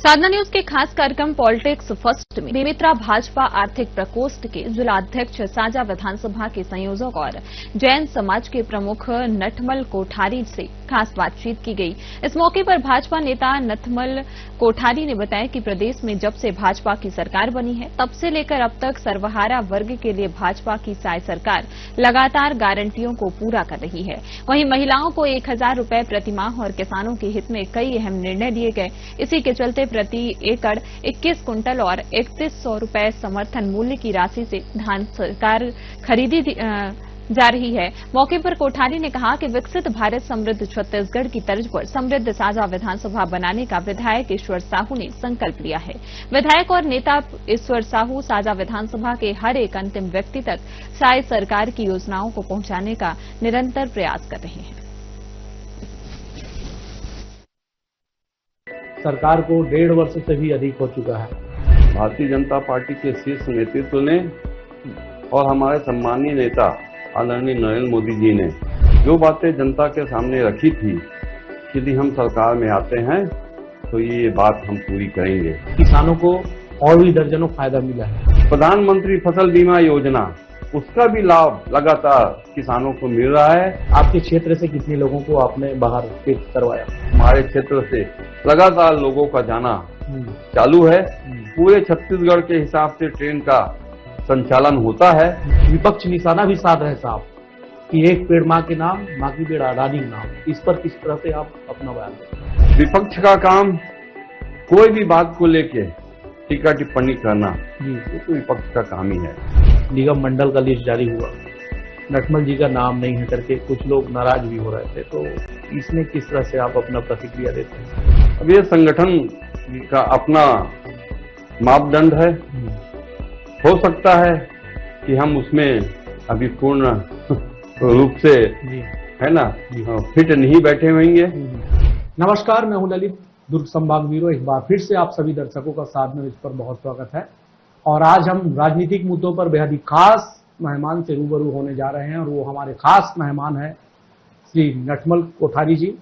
साधना news के खास कार्यक्रम पॉलिटिक्स फर्स्ट में बेमेतरा भाजपा आर्थिक प्रकोष्ठ के जिलाध्यक्ष साजा विधानसभा के संयोजक और जैन समाज के प्रमुख नटमल कोठारी से खास बातचीत की गई। इस मौके पर भाजपा नेता नटमल कोठारी ने बताया कि प्रदेश में जब से भाजपा की सरकार बनी है तब से लेकर अब तक सर्वहारा वर्ग के लिए भाजपा की साय सरकार लगातार गारंटियों को पूरा कर रही है। वहीं महिलाओं को 1000 रुपए प्रतिमाह और किसानों के हित में कई अहम निर्णय लिए गए। इसी के चलते प्रति एकड़ 21 कुंटल और 3100 रुपए समर्थन मूल्य की राशि से धान सरकार खरीदी जा रही है। मौके पर कोठारी ने कहा कि विकसित भारत समृद्ध छत्तीसगढ़ की तर्ज पर समृद्ध साझा विधानसभा बनाने का विधायक ईश्वर साहू ने संकल्प लिया है। विधायक और नेता ईश्वर साहू साझा विधानसभा के हर एक अंतिम व्यक्ति तक साय सरकार की योजनाओं को पहुंचाने का निरंतर प्रयास कर रहे हैं। सरकार को 1.5 वर्ष से भी अधिक हो चुका है। भारतीय जनता पार्टी के शीर्ष नेतृत्व ने और हमारे सम्मानीय नेता आदरणीय नरेंद्र मोदी जी ने जो बातें जनता के सामने रखी थी कि यदि हम सरकार में आते हैं तो ये बात हम पूरी करेंगे। किसानों को और भी दर्जनों फायदा मिला है। प्रधानमंत्री फसल बीमा योजना उसका भी लाभ लगातार किसानों को मिल रहा है। आपके क्षेत्र से कितने लोगों को आपने बाहर पिक करवाया? हमारे क्षेत्र से लगातार लोगों का जाना चालू है। पूरे छत्तीसगढ़ के हिसाब से ट्रेन का संचालन होता है। विपक्ष निशाना भी साध रहे साहब कि एक पेड़ माँ के नाम, बाकी पेड़ आजादी के नाम। इस पर किस तरह से आप अपना बयान दें? विपक्ष का काम कोई भी बात को लेके टीका टिप्पणी करना ये तो विपक्ष का काम ही है। निगम मंडल का लिस्ट जारी हुआ, नटमल जी का नाम नहीं है करके कुछ लोग नाराज भी हो रहे थे, तो इसमें किस तरह से आप अपना प्रतिक्रिया देते हैं? अब ये संगठन का अपना मापदंड है। हो सकता है कि हम उसमें अभी पूर्ण रूप से है ना फिट नहीं बैठे होंगे। नमस्कार, मैं हूं ललित, दुर्ग संभाग ब्यूरो। एक बार फिर से आप सभी दर्शकों का साथ में इस पर बहुत स्वागत है। और आज हम राजनीतिक मुद्दों पर बेहद ही खास मेहमान से रूबरू होने जा रहे हैं और वो हमारे खास मेहमान हैं श्री नटमल कोठारी जी,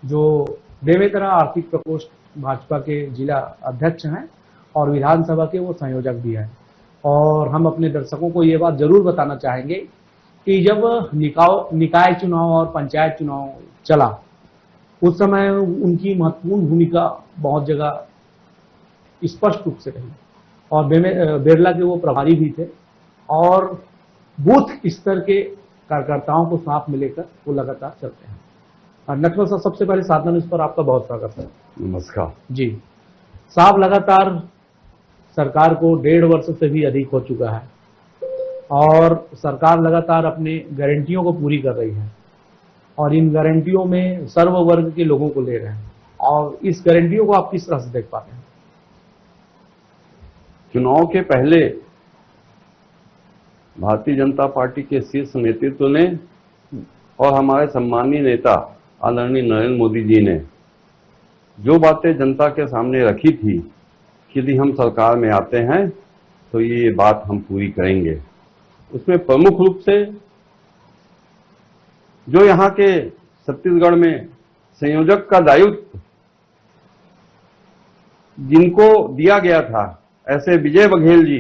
जो बेमेतरा आर्थिक प्रकोष्ठ भाजपा के जिला अध्यक्ष हैं और विधानसभा के वो संयोजक भी हैं। और हम अपने दर्शकों को ये बात जरूर बताना चाहेंगे कि जब निकाय चुनाव और पंचायत चुनाव चला उस समय उनकी महत्वपूर्ण भूमिका बहुत जगह स्पष्ट रूप से रही और बेरला के वो प्रभारी भी थे और बूथ स्तर के कार्यकर्ताओं को साथ में लेकर वो लगातार चलते हैं। नटमल साहब, सबसे पहले साधना न्यूज पर आपका बहुत स्वागत है। नमस्कार जी साहब, लगातार सरकार को 1.5 वर्ष से भी अधिक हो चुका है और सरकार लगातार अपने गारंटियों को पूरी कर रही है और इन गारंटियों में सर्व वर्ग के लोगों को ले रहे हैं। और इस गारंटियों को आप किस तरह से देख पाते हैं? चुनाव के पहले भारतीय जनता पार्टी के शीर्ष नेतृत्व ने और हमारे सम्मानीय नेता आदरणीय नरेंद्र मोदी जी ने जो बातें जनता के सामने रखी थी कि यदि हम सरकार में आते हैं तो ये बात हम पूरी करेंगे। उसमें प्रमुख रूप से जो यहाँ के छत्तीसगढ़ में संयोजक का दायित्व जिनको दिया गया था, ऐसे विजय बघेल जी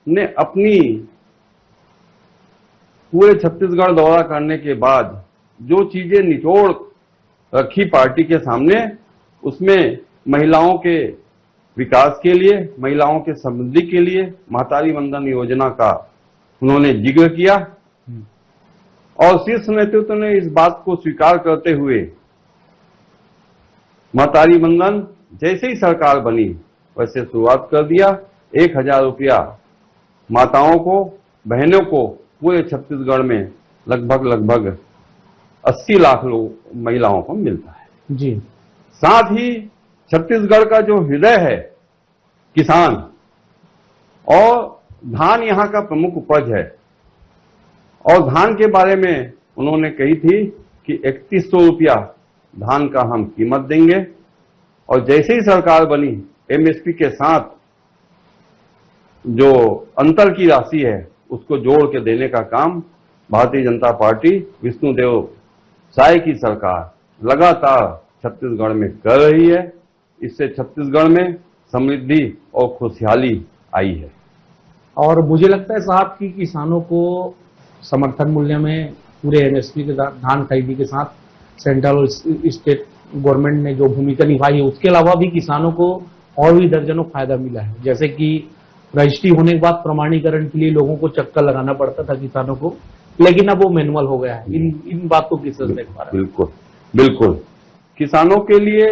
ने अपनी पूरे छत्तीसगढ़ दौरा करने के बाद जो चीजें निचोड़ रखी पार्टी के सामने, उसमें महिलाओं के विकास के लिए, महिलाओं के समृद्धि के लिए महतारी वंदन योजना का उन्होंने जिक्र किया और शीर्ष नेतृत्व ने इस बात को स्वीकार करते हुए महतारी वंदन जैसे ही सरकार बनी वैसे शुरुआत कर दिया। 1000 रुपया माताओं को, बहनों को पूरे छत्तीसगढ़ में लगभग 80 लाख महिलाओं को मिलता है जी। साथ ही छत्तीसगढ़ का जो हृदय है किसान और धान यहाँ का प्रमुख उपज है और धान के बारे में उन्होंने कही थी कि 3100 रुपया धान का हम कीमत देंगे और जैसे ही सरकार बनी एमएसपी के साथ जो अंतर की राशि है उसको जोड़ के देने का काम भारतीय जनता पार्टी विष्णुदेव साय की सरकार लगातार छत्तीसगढ़ में कर रही है। इससे छत्तीसगढ़ में समृद्धि और खुशहाली आई है। और मुझे लगता है साहब कि किसानों को समर्थन मूल्य में पूरे एमएसपी के धान खरीदी के साथ सेंट्रल और स्टेट गवर्नमेंट ने जो भूमिका निभाई है, उसके अलावा भी किसानों को और भी दर्जनों फायदा मिला है। जैसे कि रजिस्ट्री होने के बाद प्रमाणीकरण के लिए लोगों को चक्कर लगाना पड़ता था किसानों को, लेकिन अब वो मैनुअल हो गया है। इन बातों की सोच देख पा रहे हैं। बिल्कुल बिल्कुल। किसानों के लिए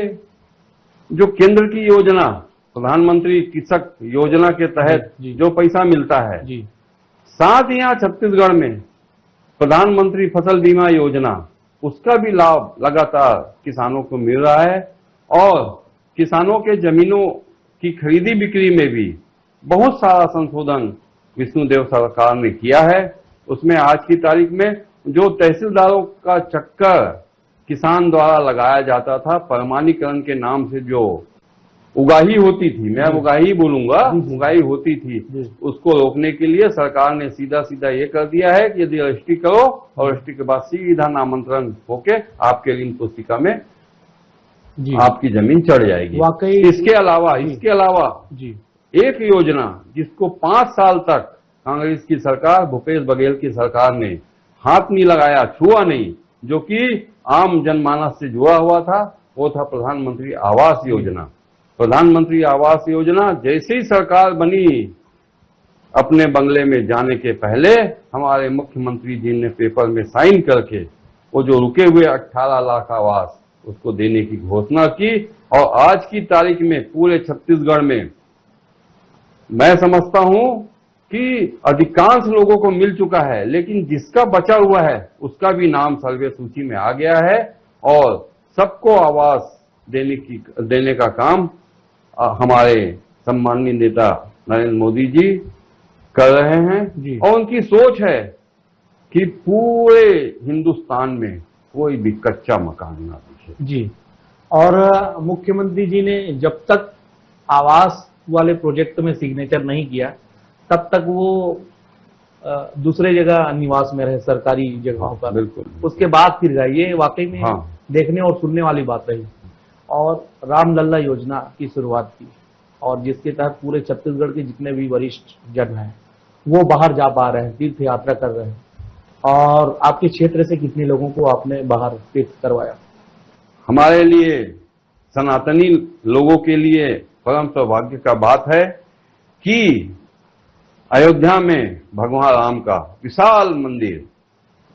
जो केंद्र की योजना प्रधानमंत्री कृषक योजना के तहत जी। जो पैसा मिलता है, जी साथ ही यहाँ छत्तीसगढ़ में प्रधानमंत्री फसल बीमा योजना, उसका भी लाभ लगातार किसानों को मिल रहा है। और किसानों के जमीनों की खरीदी बिक्री में भी बहुत सारा संशोधन विष्णुदेव सरकार ने किया है। उसमें आज की तारीख में जो तहसीलदारों का चक्कर किसान द्वारा लगाया जाता था, प्रमाणीकरण के नाम से जो उगाही होती थी, मैं उगाही बोलूंगा, उगाही होती थी, उसको रोकने के लिए सरकार ने सीधा सीधा ये कर दिया है कि यदि रजिस्ट्री करो और रजिस्ट्री के बाद सीधा नामांतरण होके आपके ऋण पुस्तिका में जी आपकी जमीन चढ़ जाएगी। वाकई इसके अलावा जी एक योजना जिसको 5 साल तक कांग्रेस की सरकार, भूपेश बघेल की सरकार ने हाथ नहीं लगाया, छुआ नहीं, जो कि आम जनमानस से जुड़ा हुआ था, वो था प्रधानमंत्री आवास योजना। प्रधानमंत्री आवास योजना जैसे ही सरकार बनी, अपने बंगले में जाने के पहले हमारे मुख्यमंत्री जी ने पेपर में साइन करके वो जो रुके हुए 18 लाख आवास उसको देने की घोषणा की। और आज की तारीख में पूरे छत्तीसगढ़ में मैं समझता हूं कि अधिकांश लोगों को मिल चुका है, लेकिन जिसका बचा हुआ है उसका भी नाम सर्वे सूची में आ गया है। और सबको आवास देने का काम हमारे सम्माननीय नेता नरेंद्र मोदी जी कर रहे हैं। और उनकी सोच है कि पूरे हिंदुस्तान में कोई भी कच्चा मकान ना दिखे। जी। और मुख्यमंत्री जी ने जब तक आवास वाले प्रोजेक्ट में सिग्नेचर नहीं किया, तब तक वो दूसरे जगह निवास में रहे, सरकारी जगहों पर। बिल्कुल। उसके बाद फिर गए। ये वाकई में देखने और सुनने वाली बात रही। और रामलला योजना की शुरुआत की, और जिसके तहत पूरे छत्तीसगढ़ के जितने भी वरिष्ठ जन हैं वो बाहर जा पा रहे हैं, तीर्थ यात्रा कर रहे हैं। और आपके क्षेत्र से कितने लोगों को आपने बाहर तीर्थ करवाया? हमारे लिए, सनातनी लोगों के लिए परम सौभाग्य का बात है कि अयोध्या में भगवान राम का विशाल मंदिर,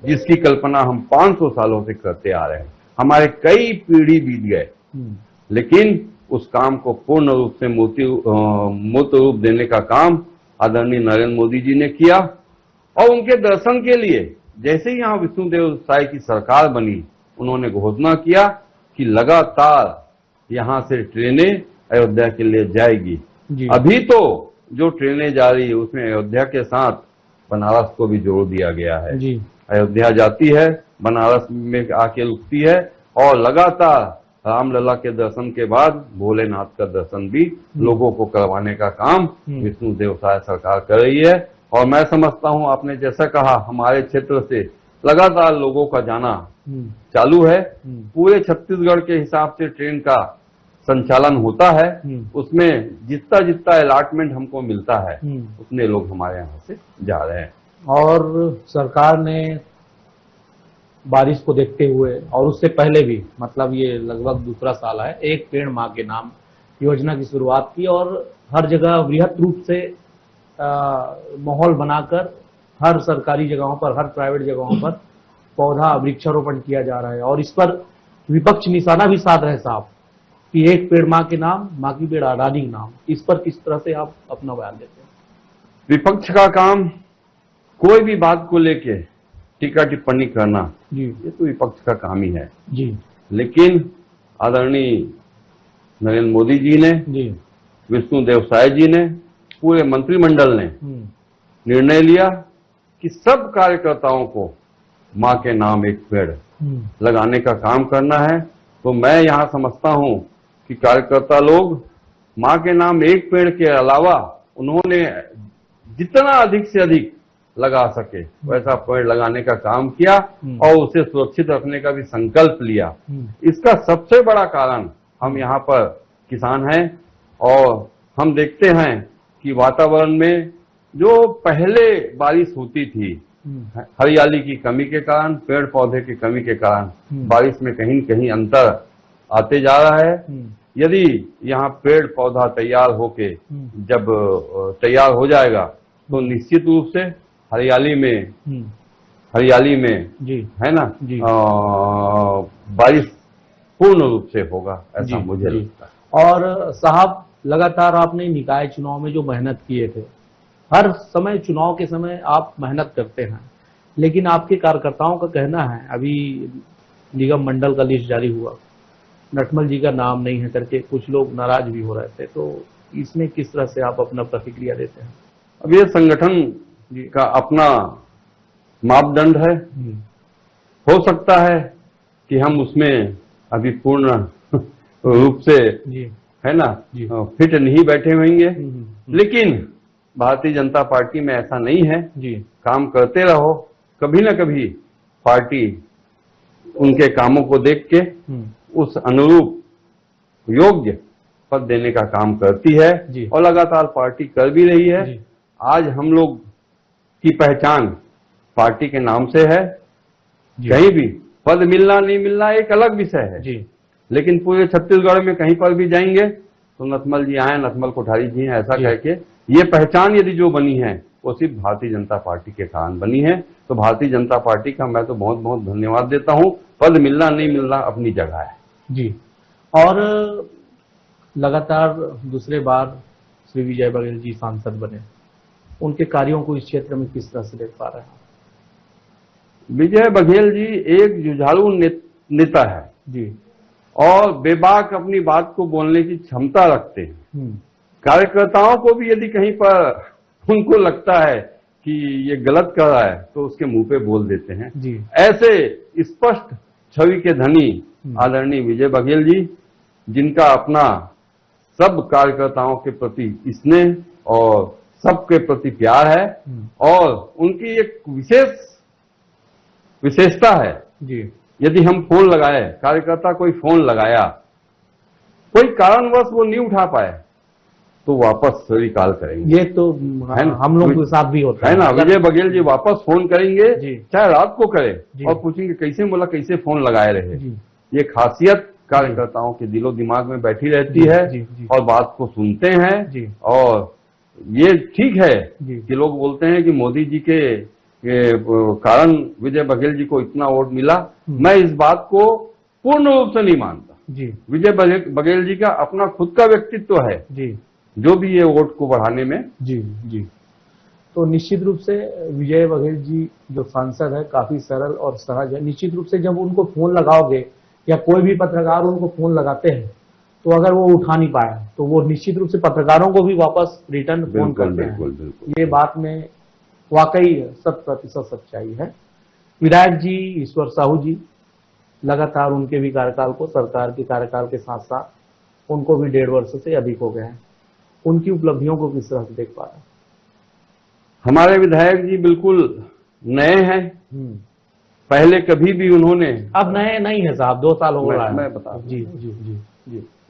जिसकी कल्पना हम 500 सालों से करते आ रहे हैं, हमारे कई पीढ़ी बीत गए, लेकिन उस काम को पूर्ण रूप से मूर्त रूप देने का काम आदरणीय नरेंद्र मोदी जी ने किया। और उनके दर्शन के लिए जैसे ही यहाँ विष्णुदेव साई की सरकार बनी, उन्होंने घोषणा किया कि लगातार यहाँ से ट्रेनें अयोध्या के लिए जाएगी। अभी तो जो ट्रेनें जा रही है उसमें अयोध्या के साथ बनारस को भी जोड़ दिया गया है। अयोध्या जाती है, बनारस में आके रुकती है, और लगातार रामलला के दर्शन के बाद भोलेनाथ का दर्शन भी लोगों को करवाने का काम विष्णुदेव साई सरकार कर रही है। और मैं समझता हूं, आपने जैसा कहा, हमारे क्षेत्र से लगातार लोगों का जाना चालू है। पूरे छत्तीसगढ़ के हिसाब से ट्रेन का संचालन होता है। उसमें जितना जितना अलॉटमेंट हमको मिलता है उतने लोग हमारे यहाँ से जा रहे हैं। और सरकार ने बारिश को देखते हुए, और उससे पहले भी, मतलब ये लगभग दूसरा साल है, एक पेड़ माँ के नाम योजना की शुरुआत की। और हर जगह वृहद रूप से माहौल बनाकर हर सरकारी जगहों पर, हर प्राइवेट जगहों पर पौधा वृक्षारोपण किया जा रहा है। और इस पर विपक्ष निशाना भी साध रहे साहब कि एक पेड़ माँ के नाम, माँ की पेड़ रानी के नाम। इस पर किस तरह से आप अपना बयान देते हैं? विपक्ष का काम कोई भी बात को लेके टीका टिप्पणी करना, ये तो विपक्ष का काम ही है। लेकिन आदरणीय नरेंद्र मोदी जी ने, विष्णुदेव साई जी ने, पूरे मंत्रिमंडल ने निर्णय लिया कि सब कार्यकर्ताओं को माँ के नाम एक पेड़ लगाने का काम करना है। तो मैं यहाँ समझता हूँ कि कार्यकर्ता लोग माँ के नाम एक पेड़ के अलावा उन्होंने जितना अधिक से अधिक लगा सके वैसा पेड़ लगाने का काम किया और उसे सुरक्षित रखने का भी संकल्प लिया। इसका सबसे बड़ा कारण हम यहाँ पर किसान हैं और हम देखते हैं कि वातावरण में जो पहले बारिश होती थी, हरियाली की कमी के कारण, पेड़ पौधे की कमी के कारण बारिश में कहीं न कहीं अंतर आते जा रहा है। यदि यहाँ पेड़ पौधा तैयार होके जब तैयार हो जाएगा तो निश्चित रूप से हरियाली में जी है ना जी बारिश पूर्ण रूप से होगा, ऐसा मुझे लगता है। और साहब, लगातार आपने निकाय चुनाव में जो मेहनत किए थे, हर समय चुनाव के समय आप मेहनत करते हैं, लेकिन आपके कार्यकर्ताओं का कहना है, अभी निगम मंडल का लिस्ट जारी हुआ, नटमल जी का नाम नहीं है करके कुछ लोग नाराज भी हो रहे थे, तो इसमें किस तरह से आप अपना प्रतिक्रिया देते हैं? अब ये संगठन का अपना मापदंड है, हो सकता है कि हम उसमें अभी पूर्ण रूप से है ना फिट नहीं बैठे होंगे, लेकिन भारतीय जनता पार्टी में ऐसा नहीं है। काम करते रहो, कभी ना कभी पार्टी उनके कामों को देख के उस अनुरूप योग्य पद देने का काम करती है और लगातार पार्टी कर भी रही है। आज हम लोग की पहचान पार्टी के नाम से है। कहीं भी पद मिलना नहीं मिलना एक अलग विषय है, लेकिन पूरे छत्तीसगढ़ में कहीं पर भी जाएंगे तो नटमल जी आए, नटमल कोठारी जी हैं, ऐसा कह के ये पहचान यदि जो बनी है वो सिर्फ भारतीय जनता पार्टी के कारण बनी है। तो भारतीय जनता पार्टी का मैं तो बहुत बहुत धन्यवाद देता हूं। पद मिलना नहीं मिलना अपनी जगह है जी। और लगातार दूसरे बार श्री विजय बघेल जी सांसद बने, उनके कार्यों को इस क्षेत्र में किस तरह से देख पा रहे हैं? विजय बघेल जी एक जुझारू नेता है जी, और बेबाक अपनी बात को बोलने की क्षमता रखते हैं। कार्यकर्ताओं को भी यदि कहीं पर उनको लगता है कि ये गलत कर रहा है तो उसके मुंह पे बोल देते हैं जी। ऐसे स्पष्ट छवि के धनी आदरणीय विजय बघेल जी, जिनका अपना सब कार्यकर्ताओं के प्रति स्नेह और सबके प्रति प्यार है, और उनकी एक विशेषता है जी। यदि हम फोन लगाए, कार्यकर्ता कोई फोन लगाया, कोई कारणवश वो नहीं उठा पाए तो वापस रिकॉल करेंगे। ये तो हम लोग के साथ भी होता है ना। विजय बघेल जी वापस फोन करेंगे, चाहे रात को करें, और पूछेंगे कैसे बोला, कैसे फोन लगाए रहे। ये खासियत कार्यकर्ताओं के दिलो दिमाग में बैठी रहती है और बात को सुनते हैं। और ये ठीक है कि लोग बोलते हैं कि मोदी जी के कारण विजय बघेल जी को इतना वोट मिला। मैं इस बात को पूर्ण रूप से नहीं मानता। विजय बघेल जी का अपना खुद का व्यक्तित्व है जो भी ये वोट को बढ़ाने में। जी। तो निश्चित रूप से विजय बघेल जी जो सांसद है काफी सरल और सहज है। निश्चित रूप से जब उनको फोन लगाओगे या कोई भी पत्रकार उनको फोन लगाते हैं तो अगर वो उठा नहीं पाया तो वो निश्चित रूप से पत्रकारों को भी वापस रिटर्न फोन करते हैं। बिल्कुल। ये बात में वाकई 100% सच्चाई है। विधायक जी ईश्वर साहू जी, लगातार उनके भी कार्यकाल को, सरकार के कार्यकाल के साथ साथ उनको भी 1.5 वर्ष से अधिक हो गए हैं, उनकी उपलब्धियों को किस तरह से देख पा रहे हैं? हमारे विधायक जी बिल्कुल नए हैं। पहले कभी भी उन्होंने, अब नए नहीं है साहब, 2 साल हो रहा है। मैं बता जी।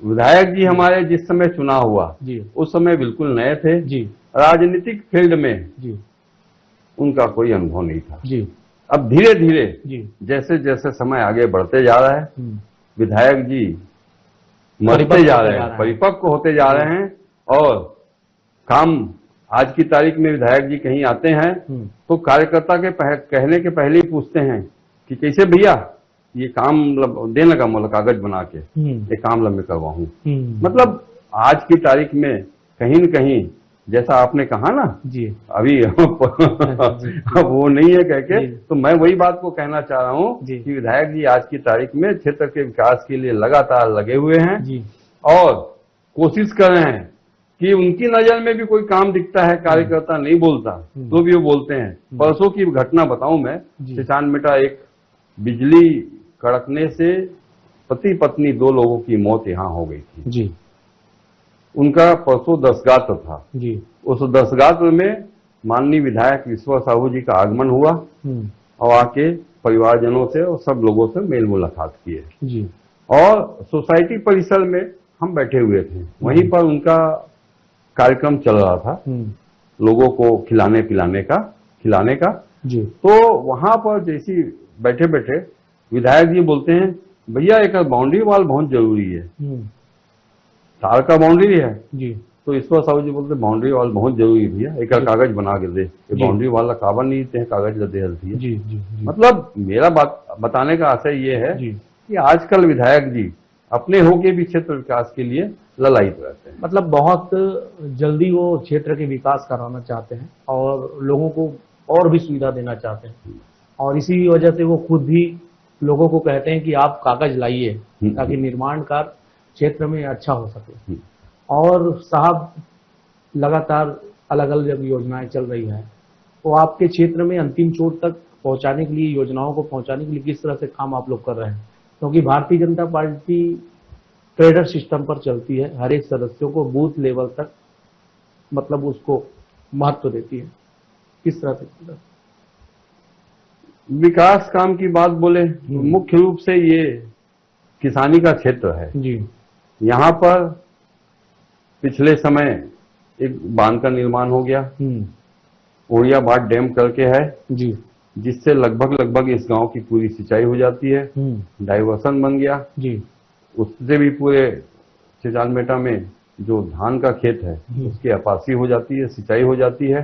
विधायक जी हमारे जिस समय चुनाव हुआ उस समय बिल्कुल नए थे। राजनीतिक फील्ड में उनका कोई अनुभव नहीं था। अब धीरे धीरे जैसे जैसे समय आगे बढ़ते जा रहा है, विधायक जी मरते जा रहे हैं, परिपक्व होते जा रहे हैं। और काम आज की तारीख में विधायक जी कहीं आते हैं तो कार्यकर्ता के कहने के पहले ही पूछते हैं कि कैसे भैया ये काम देने का मतलब कागज बना के ये काम मैं करवाऊं। मतलब आज की तारीख में कहीं न कहीं, जैसा आपने कहा ना अभी अब वो नहीं है कह के, तो मैं वही बात को कहना चाह रहा हूँ कि विधायक जी आज की तारीख में क्षेत्र के विकास के लिए लगातार लगे हुए हैं और कोशिश कर रहे हैं कि उनकी नजर में भी कोई काम दिखता है, कार्यकर्ता नहीं बोलता तो भी वो बोलते हैं। परसों की घटना बताऊं मैं, चिचानमिटा एक बिजली कड़कने से पति पत्नी 2 लोगों की मौत यहाँ हो गई थी। उनका परसों दसगात्र था। उस दसगात्र में माननीय विधायक ईश्वर साहू जी का आगमन हुआ और आके परिवारजनों से और सब लोगों से मेल मुलाकात किए और सोसाइटी परिसर में हम बैठे हुए थे, वहीं पर उनका कार्यक्रम चल रहा था लोगों को खिलाने का। जी तो वहां पर जैसी बैठे बैठे विधायक जी बोलते हैं, भैया एक बाउंड्री वॉल बहुत जरूरी है, तार का बाउंड्री है। जी तो ईश्वर साहू जी बोलते बाउंड्री वॉल बहुत जरूरी है भैया, एक कागज बना के दे, बाउंड्री वाला काबा नहीं देते हैं, कागज लदे हल्दी है। जी जी जी मतलब मेरा बात बताने का आशय ये है जी कि आजकल विधायक जी अपने होके भी क्षेत्र विकास के लिए ललायित रहते हैं। मतलब बहुत जल्दी वो क्षेत्र के विकास कराना चाहते हैं और लोगों को और भी सुविधा देना चाहते हैं, और इसी वजह से वो खुद भी लोगों को कहते हैं कि आप कागज लाइए ताकि निर्माण कार्य क्षेत्र में अच्छा हो सके। और साहब लगातार अलग अलग योजनाएं चल रही हैं, तो आपके क्षेत्र में अंतिम चोट तक पहुंचाने के लिए, योजनाओं को पहुंचाने के लिए किस तरह से काम आप लोग कर रहे हैं? क्योंकि Bharatiya Janata party trader system पर चलती है, हर एक सदस्यों को बूथ लेवल तक मतलब उसको महत्व देती है, किस तरह से? विकास काम की बात बोले, मुख्य रूप से ये किसानी का क्षेत्र है जी। यहाँ पर पिछले समय एक बांध का निर्माण हो गया, ओड़ियाबाद डैम करके है जी, जिससे लगभग इस गांव की पूरी सिंचाई हो जाती है। डाइवर्सन बन गया जी, उससे भी पूरे चिचालमेटा में जो धान का खेत है उसकी अपासी हो जाती है, सिंचाई हो जाती है।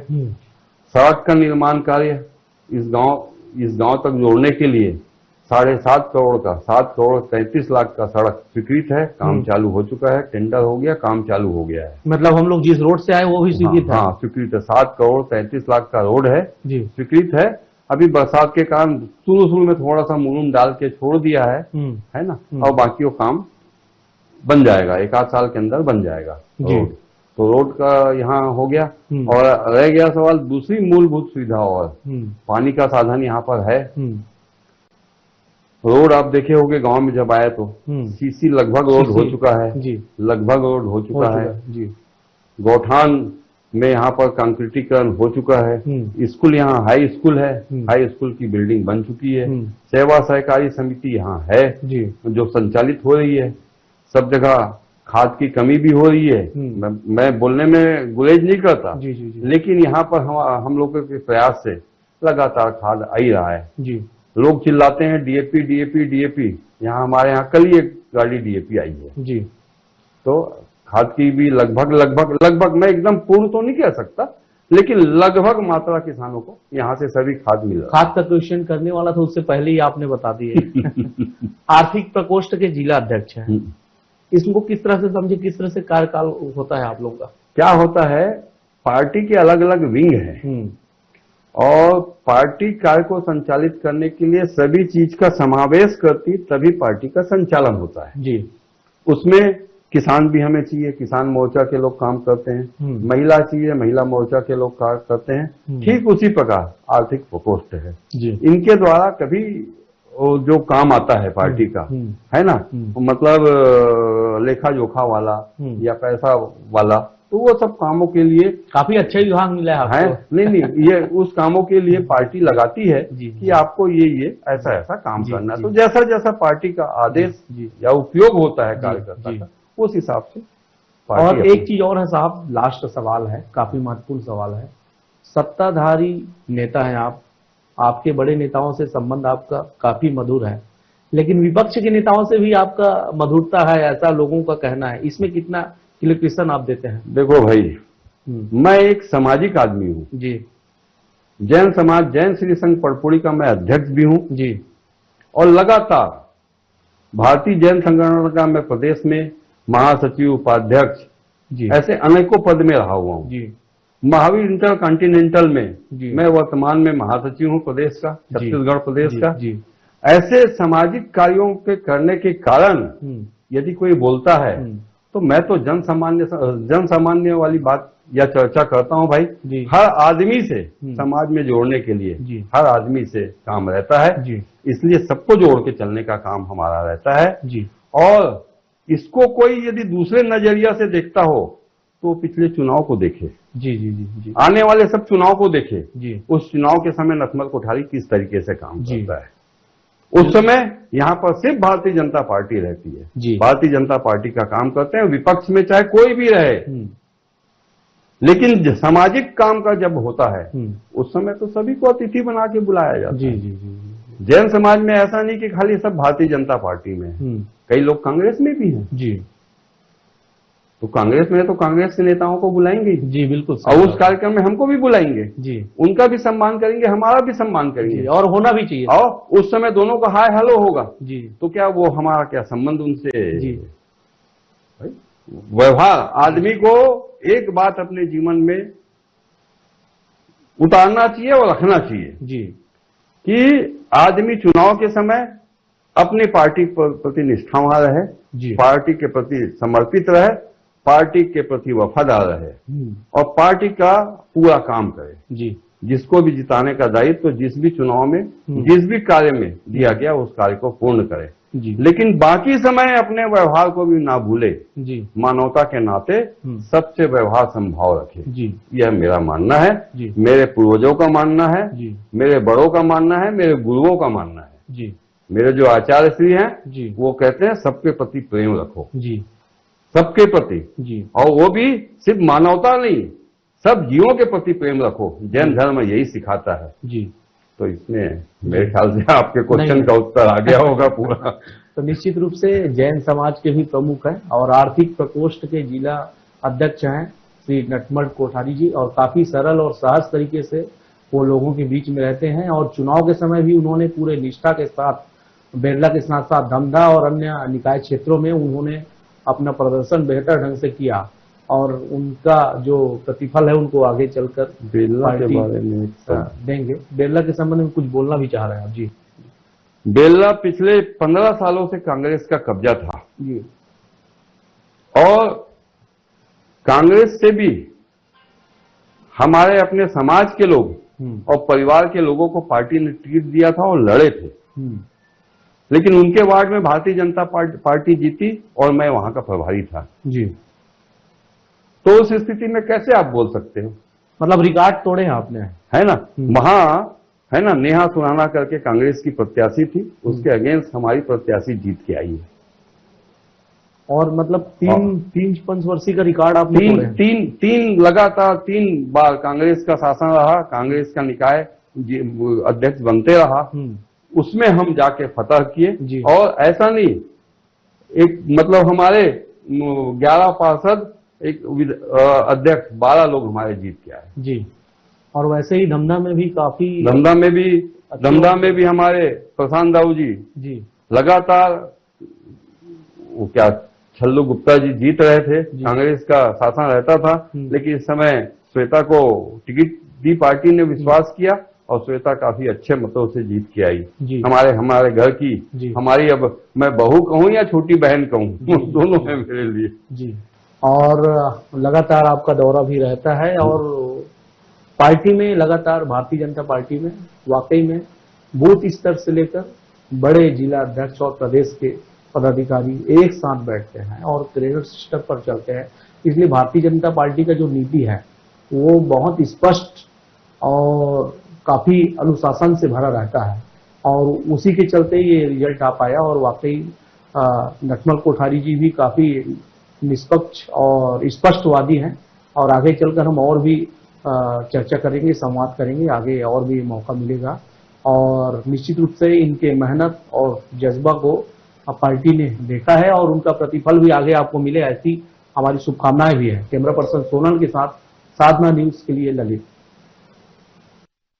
सड़क का निर्माण कार्य इस गांव तक जोड़ने के लिए 7.5 करोड़ का 7 करोड़ 33 लाख का सड़क स्वीकृत है, काम चालू हो चुका है, टेंडर हो गया, काम चालू हो गया है। मतलब हम लोग जिस रोड से आए वो भी स्वीकृत है? हाँ, स्वीकृत है। 7 करोड़ 33 लाख का रोड है जी, स्वीकृत है। अभी बरसात के कारण शुरू में थोड़ा सा मुरूम डाल के छोड़ दिया है ना, और बाकी वो काम बन जाएगा, 1 आध साल के अंदर बन जाएगा रोड। तो रोड का यहाँ हो गया, और रह गया सवाल दूसरी मूलभूत सुविधा, और पानी का साधन यहाँ पर है। रोड आप देखे होंगे गांव में जब आए तो सीसी लगभग रोड हो चुका है जी, लगभग रोड हो चुका है जी। गौठान में यहाँ पर कंक्रीटीकरण हो चुका है। स्कूल यहाँ हाई स्कूल है, हाई स्कूल की बिल्डिंग बन चुकी है। सेवा सहकारी समिति यहाँ है जी, जो संचालित हो रही है। सब जगह खाद की कमी भी हो रही है, मैं बोलने में गुरेज नहीं करता जी, जी, जी। लेकिन यहाँ पर हम लोगों के प्रयास से लगातार खाद आ ही रहा है जी। लोग चिल्लाते हैं डीएपी डीएपी डीएपी, यहाँ हमारे कल ही एक गाड़ी डीएपी आई है जी। तो खाद की भी लगभग मैं एकदम पूर्ण तो नहीं कह सकता, लेकिन लगभग मात्रा किसानों को यहाँ से सभी खाद मिल रहा है। खाद का क्वेश्चन करने वाला था, उससे पहले ही आपने बता दिए। आर्थिक प्रकोष्ठ के जिला अध्यक्ष हैं, इसको किस तरह से समझे, किस तरह से कार्यकाल होता है आप लोगों का? क्या होता है, पार्टी के अलग अलग विंग है और पार्टी कार्य को संचालित करने के लिए सभी चीज का समावेश करती तभी पार्टी का संचालन होता है जी। उसमें किसान भी हमें चाहिए, किसान मोर्चा के लोग काम करते हैं, महिला चाहिए, महिला मोर्चा के लोग काम करते हैं। ठीक उसी प्रकार आर्थिक प्रकोष्ठ है जी। इनके द्वारा कभी जो काम आता है पार्टी का, है ना, मतलब लेखा जोखा वाला या पैसा वाला, तो वो सब कामों के लिए काफी अच्छा विभाग मिला है आपको। नहीं, ये उस कामों के लिए पार्टी लगाती है कि आपको ये ऐसा काम करना है। तो जैसा जैसा पार्टी का आदेश या उपयोग होता है कार्यकर्ता का, उस हिसाब से। और एक चीज और है साहब, लास्ट सवाल है, काफी महत्वपूर्ण सवाल है। सत्ताधारी नेता हैं आप, आपके बड़े नेताओं से संबंध आपका काफी मधुर है, लेकिन विपक्ष के नेताओं से भी आपका मधुरता है, ऐसा लोगों का कहना है। इसमें कितना क्लियरेशन आप देते हैं? देखो भाई, मैं एक सामाजिक आदमी हूँ जी। जैन समाज, जैन श्री संघ पड़पुड़ी का मैं अध्यक्ष भी हूँ जी, और लगातार भारतीय जैन संगठन का मैं प्रदेश में महासचिव, उपाध्यक्ष जी, ऐसे अनेकों पद में रहा हुआ हूँ जी। महावीर इंटर कॉन्टिनेंटल में मैं वर्तमान में महासचिव हूँ प्रदेश का, छत्तीसगढ़ प्रदेश का जी। ऐसे सामाजिक कार्यों के करने के कारण यदि कोई बोलता है तो मैं तो जन सामान्य वाली बात या चर्चा करता हूँ भाई। हर आदमी से समाज में जोड़ने के लिए हर आदमी से काम रहता है जी। इसलिए सबको जोड़ के चलने का काम हमारा रहता है जी। और इसको कोई यदि दूसरे नजरिया से देखता हो तो पिछले चुनाव को देखे जी जी जी जी, आने वाले सब चुनाव को देखे जी। उस चुनाव के समय नटमल कोठारी किस तरीके से काम करता है। उस समय यहाँ पर सिर्फ भारतीय जनता पार्टी रहती है। जी। भारतीय जनता पार्टी का काम करते हैं, विपक्ष में चाहे कोई भी रहे, लेकिन सामाजिक काम का जब होता है उस समय तो सभी को अतिथि बना के बुलाया जाता जी है। जी जी। जैन समाज में ऐसा नहीं कि खाली सब भारतीय जनता पार्टी में है, कई लोग कांग्रेस में भी हैं। जी। तो कांग्रेस में तो कांग्रेस के नेताओं को बुलाएंगे जी बिल्कुल। और उस कार्यक्रम में हमको भी बुलाएंगे। जी। उनका भी सम्मान करेंगे, हमारा भी सम्मान करेंगे, और होना भी चाहिए। और उस समय दोनों का हाय हेलो होगा। जी। तो क्या वो हमारा क्या संबंध उनसे? जी। व्यवहार, आदमी को एक बात अपने जीवन में उतारना चाहिए और रखना चाहिए जी कि आदमी चुनाव के समय अपनी पार्टी के प्रति निष्ठावान रहे, जी। पार्टी के प्रति समर्पित रहे, पार्टी के प्रति वफादार रहे और पार्टी का पूरा काम करे। जी। जिसको भी जिताने का दायित्व तो जिस भी चुनाव में जिस भी कार्य में दिया गया उस कार्य को पूर्ण करे। जी। लेकिन बाकी समय अपने व्यवहार को भी ना भूले। जी। मानवता के नाते सबसे व्यवहार संभाव रखे। जी। यह मेरा मानना है। जी। मेरे पूर्वजों का मानना है। जी। मेरे बड़ों का मानना है। मेरे गुरुओं का मानना है। जी। मेरे जो आचार्य श्री हैं जी। वो कहते हैं सबके प्रति प्रेम रखो। जी। सबके प्रति। जी। और वो भी सिर्फ मानवता नहीं, सब जीवों के प्रति प्रेम रखो। जैन धर्म यही सिखाता है। जी। तो इसमें मेरे ख्याल से आपके क्वेश्चन का उत्तर आ गया होगा पूरा। तो निश्चित रूप से जैन समाज के भी प्रमुख हैं और आर्थिक प्रकोष्ठ के जिला अध्यक्ष हैं श्री नटमल कोठारी जी, और काफी सरल और सहज तरीके से वो लोगों के बीच में रहते हैं। और चुनाव के समय भी उन्होंने पूरे निष्ठा के साथ बेरला के साथ साथ धमधा और अन्य निकाय क्षेत्रों में उन्होंने अपना प्रदर्शन बेहतर ढंग से किया और उनका जो प्रतिफल है उनको आगे चलकर बेरला के बारे में देंगे। बेरला के संबंध में कुछ बोलना भी चाह रहे हैं आप? जी। बेरला पिछले 15 सालों से कांग्रेस का कब्जा था जी। और कांग्रेस से भी हमारे अपने समाज के लोग और परिवार के लोगों को पार्टी ने टिकट दिया था और लड़े थे। लेकिन उनके वार्ड में भारतीय जनता पार्टी जीती और मैं वहां का प्रभारी था। जी। तो उस स्थिति में कैसे आप बोल सकते हो? मतलब रिकॉर्ड तोड़े हैं आपने, है ना? वहां है ना, नेहा सुराना करके कांग्रेस की प्रत्याशी थी, उसके अगेंस्ट हमारी प्रत्याशी जीत के आई है। और मतलब तीन पंचवर्षीय का रिकॉर्ड आपने तीन लगातार 3 बार कांग्रेस का शासन रहा, कांग्रेस का निकाय अध्यक्ष बनते रहा, उसमें हम जाके फतह किए। और ऐसा नहीं, एक मतलब हमारे 11 पार्षद, एक अध्यक्ष, 12 लोग हमारे जीत के आए। जी। और वैसे ही धमधा में भी काफी, धमधा में भी हमारे प्रशांत दाऊ जी लगातार, वो क्या छल्लू गुप्ता जी जीत रहे थे। कांग्रेस का शासन रहता था, लेकिन इस समय श्वेता को टिकट दी, पार्टी ने विश्वास किया और श्वेता काफी अच्छे मतों से जीत के आई। हमारे घर की, हमारी, अब मैं बहू कहूं या छोटी बहन कहूं, दोनों है मेरे लिए। जी। और लगातार आपका दौरा भी रहता है और पार्टी में लगातार, भारतीय जनता पार्टी में वाकई में बूथ स्तर से लेकर बड़े जिला अध्यक्ष और प्रदेश के पदाधिकारी एक साथ बैठते हैं और क्रेडिट सिस्टम पर चलते हैं। इसलिए भारतीय जनता पार्टी का जो नीति है वो बहुत स्पष्ट और काफी अनुशासन से भरा रहता है और उसी के चलते ये रिजल्ट आ पाया। और वाकई नटमल कोठारी जी भी काफी निष्पक्ष और स्पष्टवादी हैं और आगे चलकर हम और भी चर्चा करेंगे, संवाद करेंगे, आगे और भी मौका मिलेगा। और निश्चित रूप से इनके मेहनत और जज्बा को पार्टी ने देखा है और उनका प्रतिफल भी आगे आपको मिले, ऐसी हमारी शुभकामनाएं भी है। कैमरा पर्सन सोनल के साथ साधना न्यूज के लिए ललित।